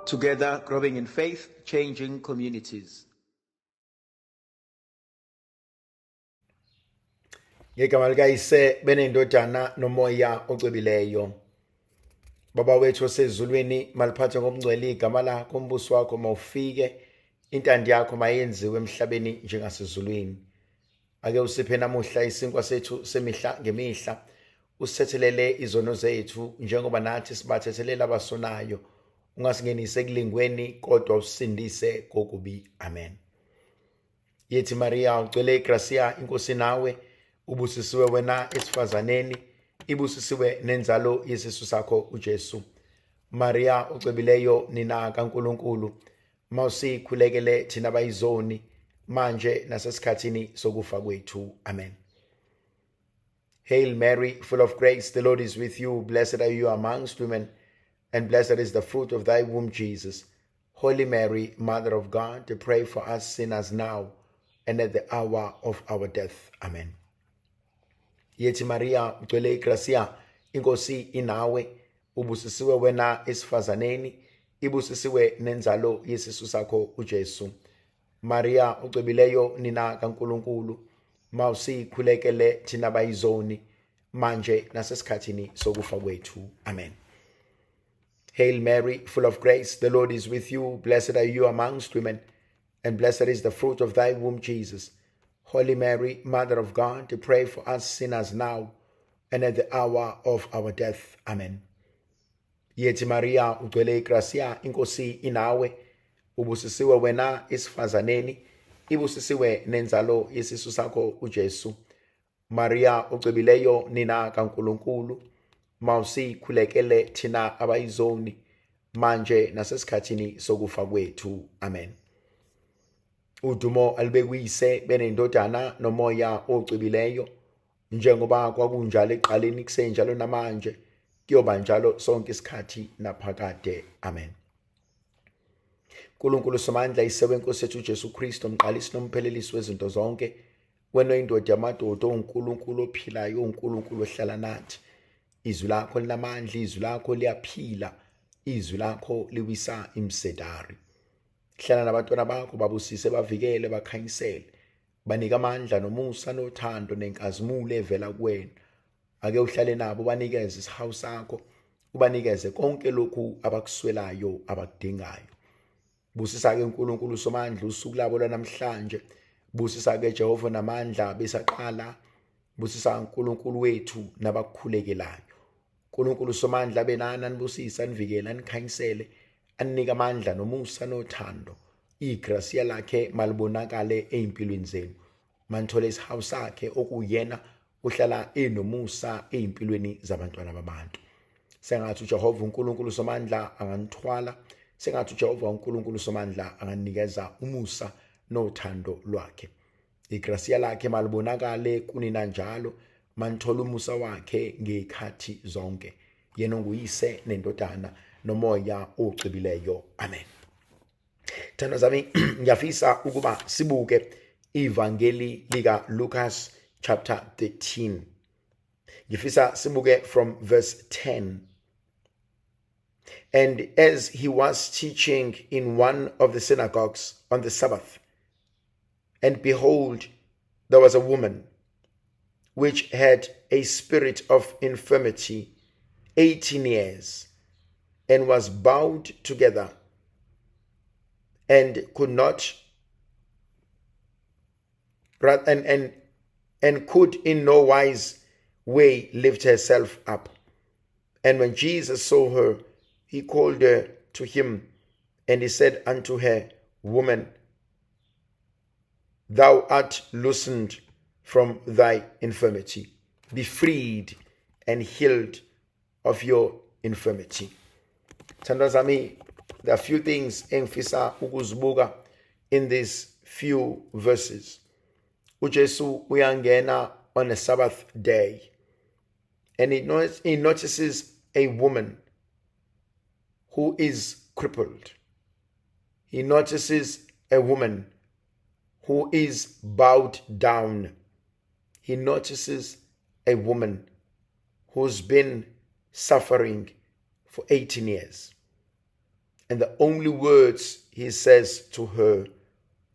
Together, growing in faith, changing communities. Ngegama likayise benendodana nomoya ocwebileyo. Baba wethu osezulwini, maliphathwe ngomngcwele igama lakho, umbuso wakho mawufike, intando yakho mayenziwe emhlabeni njengasezulwini. Ake usiphe namuhla isinkwa sethu semihla ngemihla, usithethelele izono zethu njengoba nathi sibathethelela abasonayo. Ungasingenise ekulingweni kodwa usindise kokubi. Amen. Yethi Maria ugcwele igracia, inkosi nawe, ubusisiwe wena esifazaneni, ibusisiwe nenzalo yesisu sakho uJesu. Maria ucebileyo, nina kaNkulunkulu, mawusikhulekele thina bayizoni, manje nasesikhathini sokufa kwethu. Amen. Hail Mary, full of grace, the Lord is with you. Blessed are you amongst women, and blessed is the fruit of thy womb, Jesus. Holy Mary, Mother of God, pray for us sinners now and at the hour of our death. Amen. Yethi Maria ugcwele igracia, inkosi inawe, ubusisiwe wena esifazaneni, ibusisiwe nenzalo yesisu sakho uJesu. Maria ucebileyo, nina kaNkulunkulu, mawusikhulekele thina bayizoni, manje nasesikhathini sokufa kwethu. Amen. Hail Mary, full of grace, the Lord is with you. Blessed are you amongst women, and blessed is the fruit of thy womb, Jesus. Holy Mary, Mother of God, pray for us sinners now and at the hour of our death. Amen. Yethi Maria ugcwele igracia, inkosi inawe, ubusisiwe wena esifazaneni, ibusisiwe nenzalo yesisu sakho uJesu. Maria ucebileyo, nina kaNkulunkulu, mawusikhulekele thina abayizoni, manje nasesikhathini sokufa kwethu. Amen. Udumo alube kuyise benendodana nomoya ocwebileyo, njengoba kwakunjalo ekuqaleni kusenjalo namanje kuyoba njalo sonke isikhathi naphakade. Amen. Nkulunkulu somandla, ise wenkosi yethu uJesu Kristu, umqalisi nomphelelisi wezinto zonke, wena oyindoda yamadoda, uNkulunkulu ophilayo, uNkulunkulu ohlala nathi. Izwi lakho linamandla, izwi lakho liyaphila, izwi lakho liwisa imsedari. Hlala nabantwana bakho, babusise, bavikele, bakhanyisele, banika amandla nomusa nothando nenkazimulo evela kuwena. Ake uhlale nabo, banikeze isihawu sakho, ubanikeze konke lokhu abakuswelayo, abakudingayo. Busisa-ke uNkulunkulu somandla usuku labo lwanamhlanje. Busisa-ke Jehova namandla besaqala. Busisa uNkulunkulu wethu nabakukhulekelayo. uNkulunkulu somandla benana nibusisa, anivikele, anikhanyisele, anika amandla nomusa nothando. Igracia lakhe malibonakale ezimpilweni zenu. Manithole isihawu sakhe okuyena uhlala enomusa ezimpilweni zabantwana babantu. Sengathi uJehova uNkulunkulu somandla anganithwala. Sengathi uJehova uNkulunkulu somandla anganikeza umusa nothando lwakhe. Igracia lakhe malibonakale kunina njalo, manithola umusa wakhe ngezikhathi zonke. Yena nguyise nendodana nomoya ocwebileyo. Amen. Thando zami, ngiyafisa ukuba sibuke ivangeli lika Lucas chapter 13. Ngifisa sibuke from verse 10. And as he was teaching in one of the synagogues on the Sabbath, and behold, there was a woman which had a spirit of infirmity 18 years, and was bowed together, and could not and could in no wise way lift herself up. And when Jesus saw her, he called her to him, and he said unto her, Woman, thou art loosened from thy infirmity. Be freed and healed of your infirmity. Thandwa zami, there are few things engifisa ukuzibuka in these few verses. uJesu uyangena on a Sabbath day, and he notices a woman who is crippled. He notices a woman who is bowed down. He notices a woman who's been suffering for 18 years. And the only words he says to her,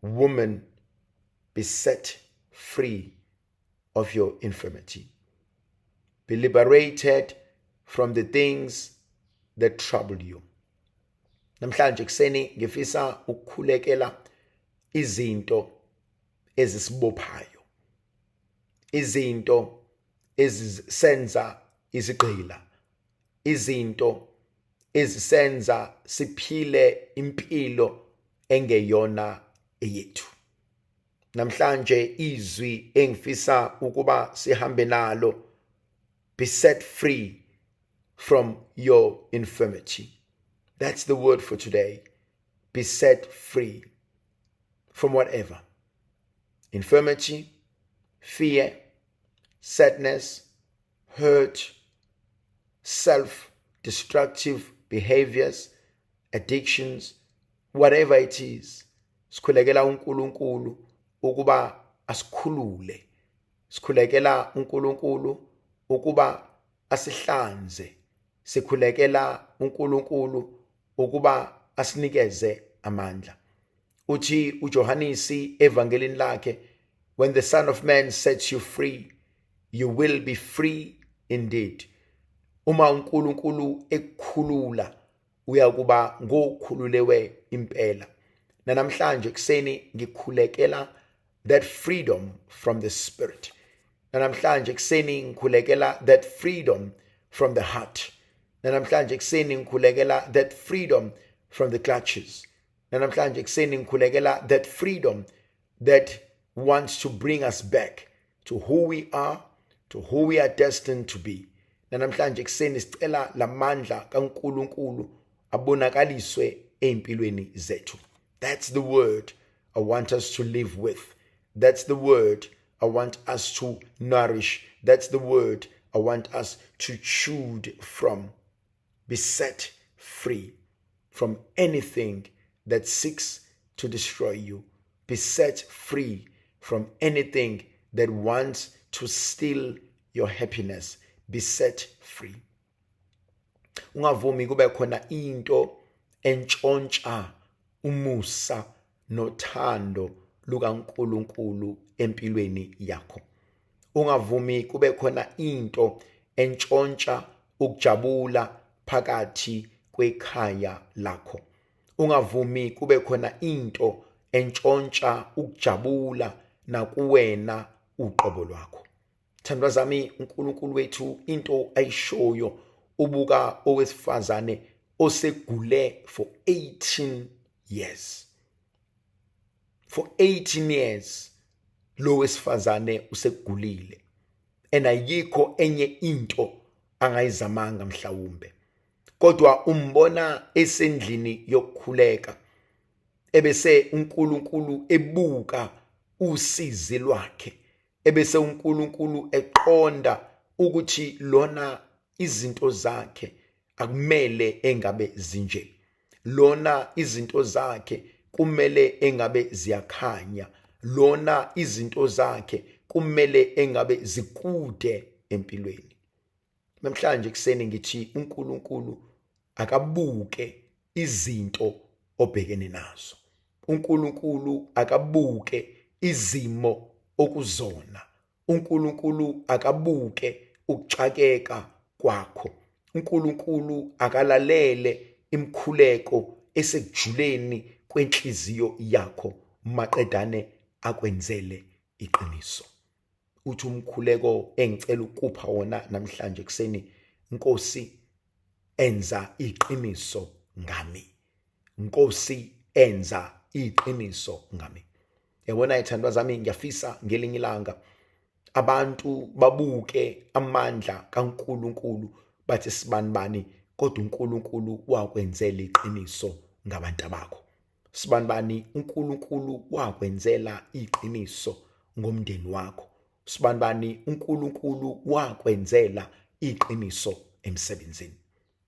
woman, be set free of your infirmity. Be liberated from the things that trouble you. Namhlanje kuseni ngifisa ukukhulekela izinto ezisibophayo. Izinto ezisenza izigqila. Izinto ezisenza siphile impilo engeyona eyethu. Namhlanje izwi engifisa ukuba sihambe nalo, be set free from your infirmity. That's the word for today. Be set free from whatever. Infirmity, fear, sadness, hurt, self-destructive behaviors, addictions, whatever it is. Sikhulekela uNkulunkulu ukuba asikhulule. Sikhulekela uNkulunkulu ukuba asihlanze. Sikhulekela uNkulunkulu ukuba asinikeze amandla. Uthi uJohanesi evangelini lakhe, when the Son of Man sets you free, you will be free indeed. Uma uNkulunkulu ekukhulula, uyakuba ngokhululewe impela. Na namhlanje kuseni ngikhulekela that freedom from the spirit. Na namhlanje kuseni ngikhulekela that freedom from the heart. Na namhlanje kuseni ngikhulekela that freedom from the clutches. Na namhlanje kuseni ngikhulekela that freedom that wants to bring us back to who we are, to who we are destined to be. Na namhlanje kuseni sicela lamandla kaNkulunkulu abonakaliswe empilweni zethu. That's the word I want us to live with. That's the word I want us to nourish. That's the word I want us to chew from. Be set free from anything that seeks to destroy you. Be set free from anything that wants to steal your happiness. Be set free. Ungavumi kube khona into entshontsha umusa nothando lukaNkulunkulu empilweni yakho. Ungavumi kube khona into entshontsha ukujabula phakathi kwekhaya lakho. Ungavumi kube khona into entshontsha ukujabula nakuwena uqobo lwakho. Thandwa zami, uNkulunkulu wethu into ayishoyo ubuka owesifazane osegule for 18 years. For 18 years lo wesifazane usegulile. Ayikho enye into angayizamanga mhlawumbe. Kodwa umbona esendlini yokukhuleka. Ebese uNkulunkulu ebuka usizi lwakhe. Ebese uNkulunkulu eqonda ukuthi lona izinto zakhe akumele engabe zinje. Lona izinto zakhe kumele engabe ziyakhanya. Lona izinto zakhe kumele engabe zikude empilweni. Namhlanje kuseni ngithi uNkulunkulu akabuke izinto obhekene nazo. uNkulunkulu akabuke izimo okuzona. uNkulunkulu akabuke ukuxakeka kwakho. uNkulunkulu akalalele imkhuleko esekujuleni kwenhliziyo yakho maqedane akwenzele iqiniso. Uthi umkhuleko engicela ukupha wona namhlanje kuseni, Nkosi enza iqiniso ngami. Nkosi enza iqiniso ngami. Yabona ithandwa zami, ngiyafisa ngelinye ilanga abantu babuke amandla kaNkulunkulu bathi sibanibani, kodwa uNkulunkulu wakwenzela iqiniso ngabantu bakho. Sibanibani, uNkulunkulu wakwenzela iqiniso ngomndeni wakho. Sibanibani, uNkulunkulu wakwenzela iqiniso emsebenzini.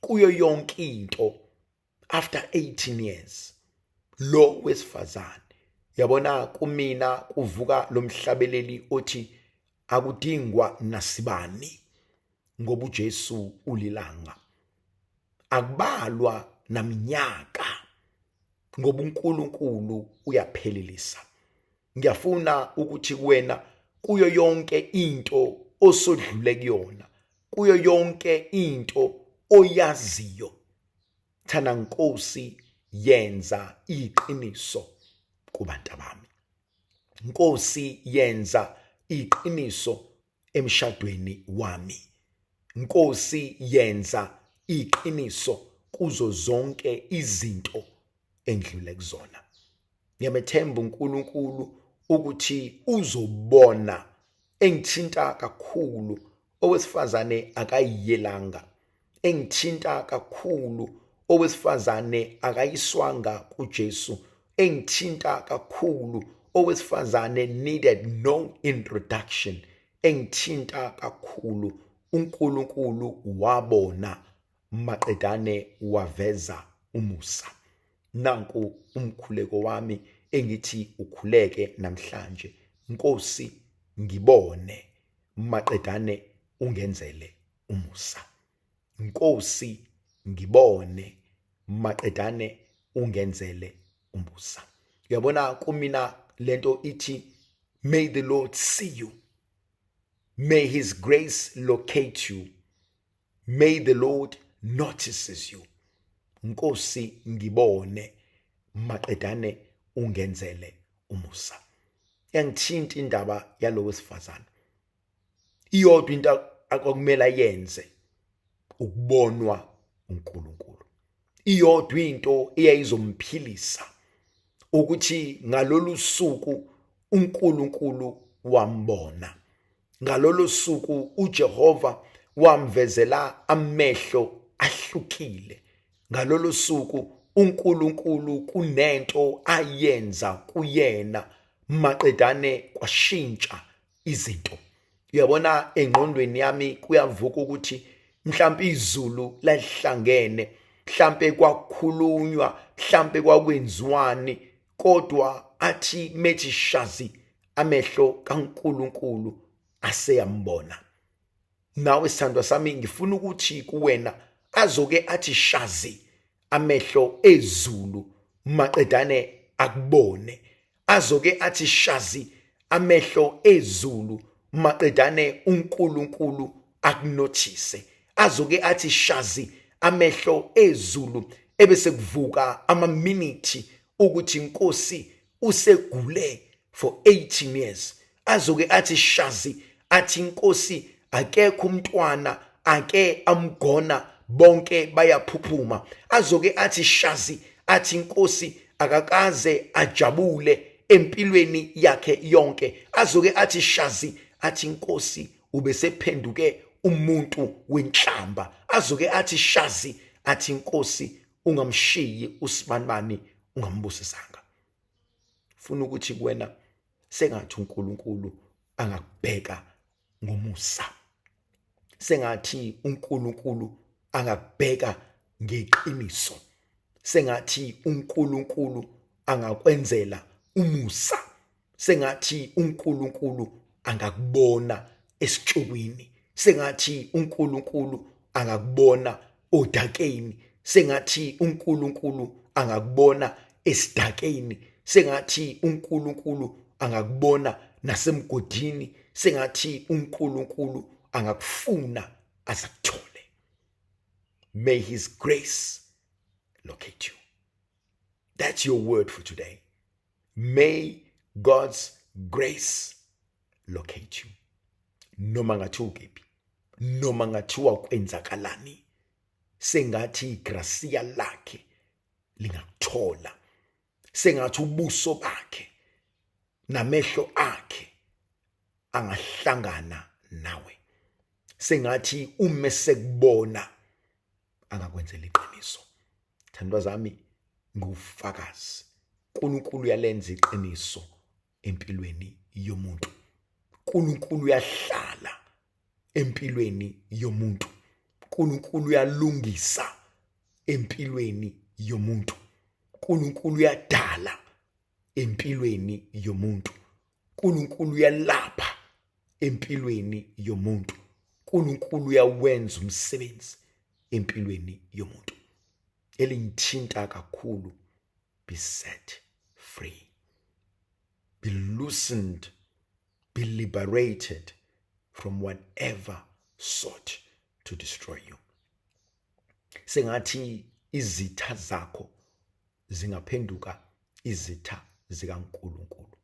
Kuyo yonke into after 18 years lo wesifazane, yabona kumina kuvuka lo mhlabeleli othi akudingwa nasibani ngoba uJesu ulilanga. Akubalwa naminyaka ngoba uNkulunkulu uyaphelelisa. Ngiyafuna ukuthi kuwena kuyo yonke into osodlule kuyona, kuyo yonke into oyaziyo, thana Nkosi yenza iqiniso kubantu bami. Nkosi yenza iqiniso emshadweni wami. Nkosi yenza iqiniso kuzo zonke izinto engidlule kuzona. Ngiyamethemba uNkulunkulu ukuthi uzobona engithinta kakhulu owesifazane akayiyelanga, engithinta kakhulu owesifazane akayiswanga kuJesu, engithinta kakhulu owesifazane needed no introduction, engithinta kakhulu uNkulunkulu wabona maqedane waveza umusa. Nanku umkhuleko wami engithi ukhuleke namhlanje. Nkosi ngibone maqedane ungenzele umusa. Nkosi ngibone maqedane ungenzele umusa. Uyabona kumina lento ithi, may the Lord see you. May his grace locate you. May the Lord notices you. Nkosi ngibone maqedane ungenzele umusa. Yangithinta indaba yalo wesifazana. Iyodwa into akumele yenze ukubonwa uNkulunkulu. Iyodwa into eyayizomphilisa ukuthi ngalolu suku uNkulunkulu wambona. Ngalolu suku uJehova wamvezela amehlo ahlukile. Ngalolu suku uNkulunkulu kunento ayenza kuyena maqedane kwashintsha izinto. Uyabona engqondweni yami kuyavuka ukuthi mhlawumbe izulu lahlangene, mhlawumbe kwakhulunywa, mhlawumbe kwakwenziwani, kodwa athi methi shazi amehlo kaNkulunkulu aseyambona. Nawe sithandwa sami ngifuna ukuthi kuwena azoke athi shazi amehlo ezulu maqedane akubone. Azoke athi shazi amehlo ezulu maqedane uNkulunkulu akunothise. Azoke athi shazi amehlo ezulu ebese kuvuka amaminithi ukuthi Nkosi usegule for 18 years. Azoke athi shazi athi Nkosi akekho umntwana ake amgona bonke bayaphuphuma. Azoke athi shazi athi Nkosi akakaze ajabule empilweni yakhe yonke. Azoke athi shazi athi Nkosi ubesephenduke umuntu wenhlamba. Azoke athi shazi athi Nkosi ungamshiyi usibanibani ungambusisanga. Funa ukuthi kuwena sengathi uNkulunkulu angakubheka ngomusa. Sengathi uNkulunkulu angakubheka ngeqiniso. Sengathi uNkulunkulu angakwenzela umusa. Sengathi uNkulunkulu angakubona esitshukwini. Sengathi uNkulunkulu angakubona odakeni. Sengathi uNkulunkulu angakubona esidakeni. Sengathi uNkulunkulu angakubona nasemgodini. Sengathi uNkulunkulu angakufuna azakuthole. May his grace locate you. That's your word for today. May God's grace locate you. Noma ngathiwa ukephi, noma ngathiwa kwenzakalani, sengathi igracia lakhe lingakuthola. Sengathi ubuso bakhe namehlo akhe angahlangana nawe. Sengathi umesekubona angakwenzela iqiniso. Thandwa zami ngufakazi. uNkulunkulu uyalenza iqiniso empilweni yomuntu. uNkulunkulu uyahlala empilweni yomuntu. uNkulunkulu uyalungisa empilweni yomuntu. uNkulunkulu uyadala empilweni yomuntu. uNkulunkulu uyalapha empilweni yomuntu. uNkulunkulu uyawenza umsebenzi empilweni yomuntu. Elingithinta kakhulu be set free. Be loosened, be liberated from whatever sought to destroy you. Sengathi izitha zakho zingaphenduka izitha zikaNkulunkulu.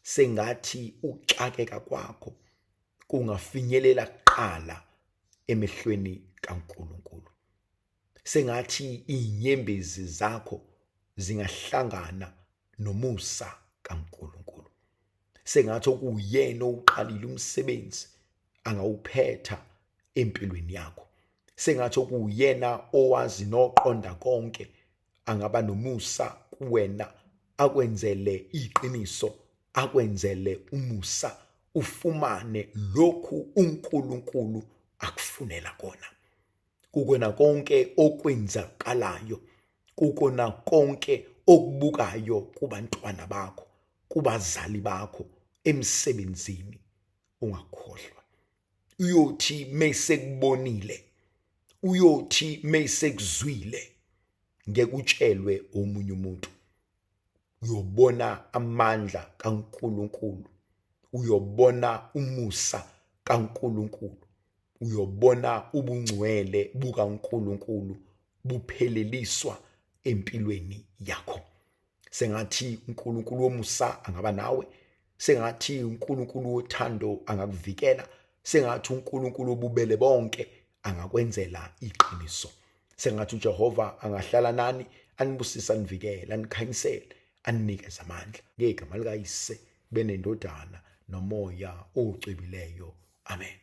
Sengathi uxakeka kwakho kungafinyelela kuqala emehlweni kaNkulunkulu. Sengathi inyembezi zakho zingahlangana nomusa kaNkulunkulu. Sengathi okuyena oqalile umsebenzi angawuphetha empilweni yakho. Sengathi okuyena owazi noqonda konke angaba nomusa kuwena, akwenzele iqiniso, akwenzele umusa, ufumane lokhu uNkulunkulu akufunela kona. Kukona konke okwenzakalayo, kukona konke okubukayo kubantwana bakho, kubazali bakho, emsebenzini, ungakhohlwa. Uyothi mesekubonile, uyothi mesekuzwile, ngeke utshelwe omunye umuntu. Uyobona amandla kaNkulunkulu, uyobona umusa kaNkulunkulu, uyobona ubungcwele bukaNkulunkulu bupheleliswa empilweni yakho. Sengathi uNkulunkulu womusa angaba nawe, sengathi uNkulunkulu wothando angakuvikela, sengathi uNkulunkulu wobubele bonke angakwenzela iqiniso. Sengathi uJehova angahlala nani, anibusise, anivikele, anikhanyisele, anikeze amandla. Ngegama likaYise benendodana nomoya ocwebileyo. Amen.